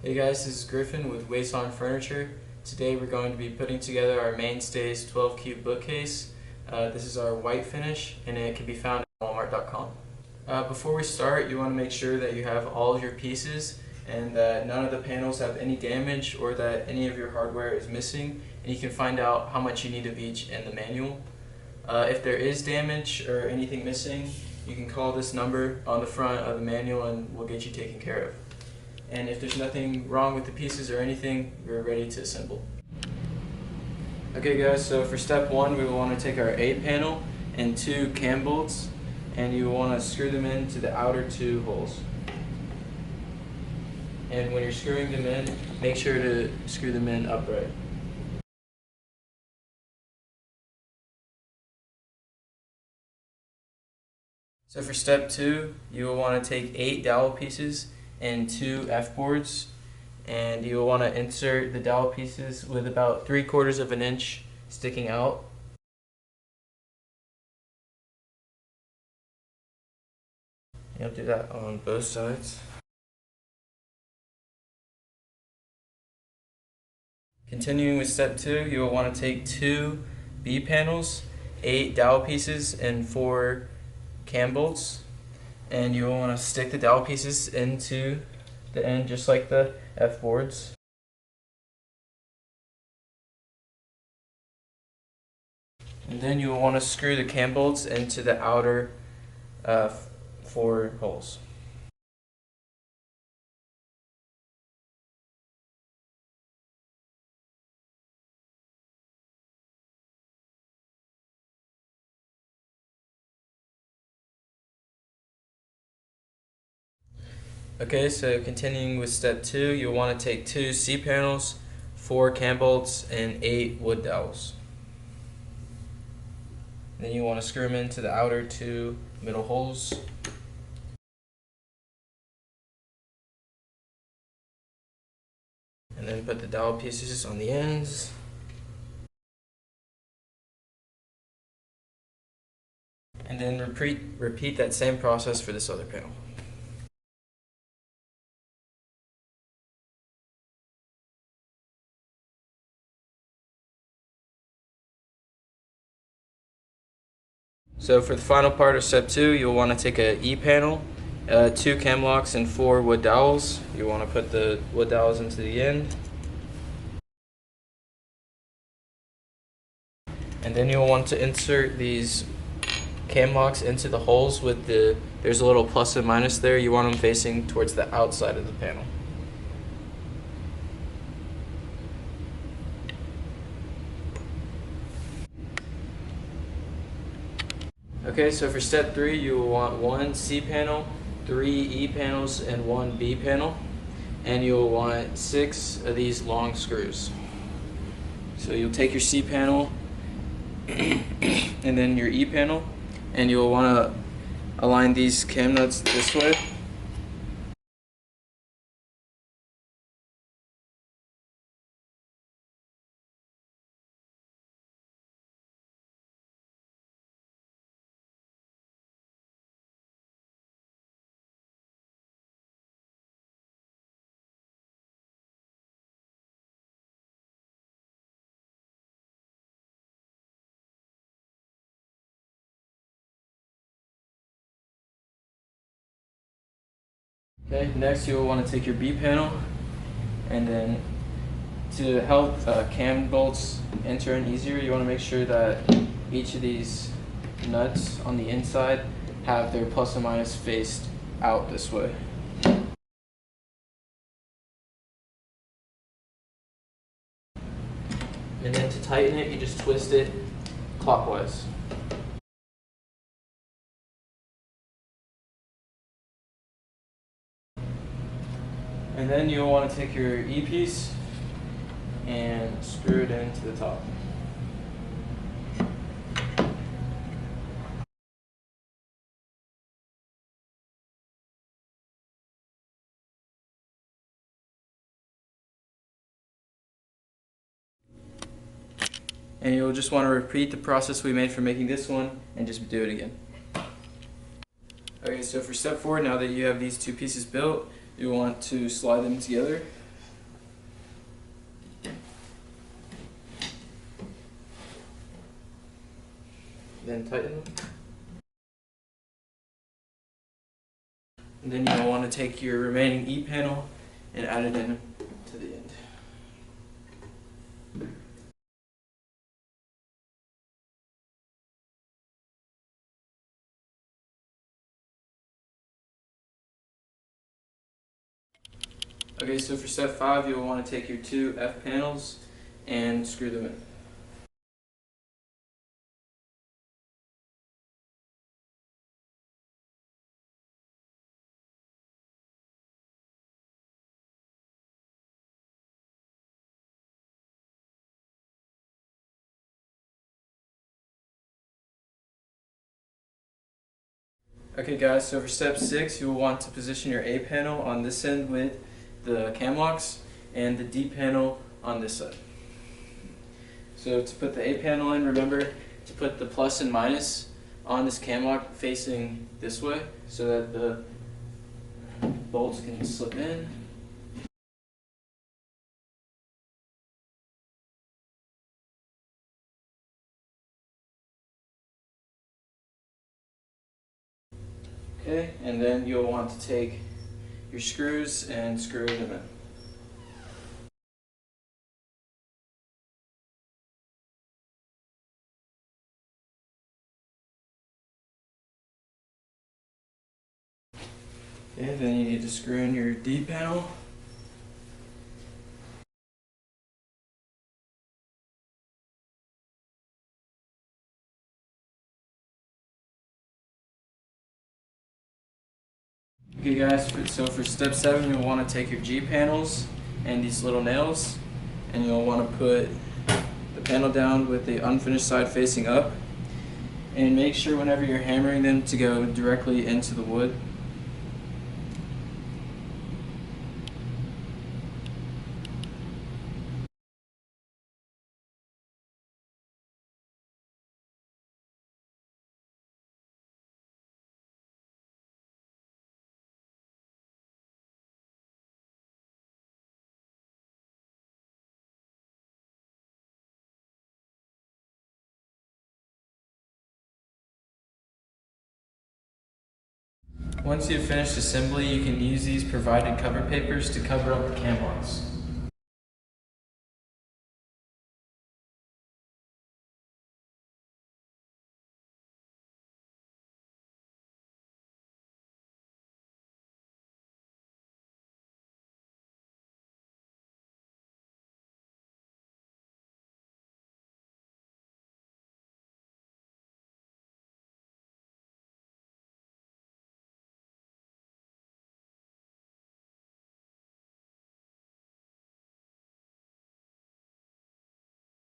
Hey guys, this is Griffin with Waistline Furniture. Today we're going to be putting together our Mainstays 12 cube bookcase. This is our white finish and it can be found at walmart.com. Before we start, you want to make sure that you have all of your pieces and that none of the panels have any damage or that any of your hardware is missing, and you can find out how much you need of each in the manual. If there is damage or anything missing, you can call this number on the front of the manual and we'll get you taken care of. And if there's nothing wrong with the pieces or anything, we're ready to assemble. Okay guys, so for step one, we will want to take our A panel and two cam bolts, and you will want to screw them into the outer two holes. And when you're screwing them in, make sure to screw them in upright. So for step two, you will want to take 8 dowel pieces and 2 F-boards, and you will want to insert the dowel pieces with about 3/4 of an inch sticking out. You'll do that on both sides. Continuing with step two, you will want to take 2 B panels, 8 dowel pieces, and 4 cam bolts, and you will want to stick the dowel pieces into the end just like the F-boards. And then you will want to screw the cam bolts into the outer 4 holes. Okay, so continuing with step two, you'll want to take 2 C panels, 4 cam bolts, and 8 wood dowels. Then you want to screw them into the outer 2 middle holes. And then put the dowel pieces on the ends. And then repeat that same process for this other panel. So for the final part of step two, you'll want to take a E panel, 2 cam locks, and 4 wood dowels. You want to put the wood dowels into the end. And then you'll want to insert these cam locks into the holes with there's a little plus and minus there. You want them facing towards the outside of the panel. Okay, so for step three, you will want 1 C panel, 3 E panels, and 1 B panel. And you'll want 6 of these long screws. So you'll take your C panel and then your E panel, and you'll want to align these cam nuts this way. Okay, next you will want to take your B panel, and then to help cam bolts enter in easier, you want to make sure that each of these nuts on the inside have their plus and minus faced out this way. And then to tighten it, you just twist it clockwise. And then you'll want to take your E piece and screw it into the top. And you'll just want to repeat the process we made for making this one and just do it again. Okay, so for step 4, now that you have these 2 pieces built, you want to slide them together and tighten them. And then you'll want to take your remaining E panel and add it in to the end. Okay, so for step 5, you'll want to take your 2 F panels and screw them in. Okay guys, so for step 6, you will want to position your A panel on this end with the cam locks and the D panel on this side. So to put the A panel in, remember to put the plus and minus on this cam lock facing this way so that the bolts can slip in. Okay, and then you'll want to take your screws and screw them in. Okay, then you need to screw in your D panel. Okay guys, so for step 7, you'll want to take your G panels and these little nails, and you'll want to put the panel down with the unfinished side facing up, and make sure whenever you're hammering them to go directly into the wood. Once you've finished assembly, you can use these provided cover papers to cover up the cam locks.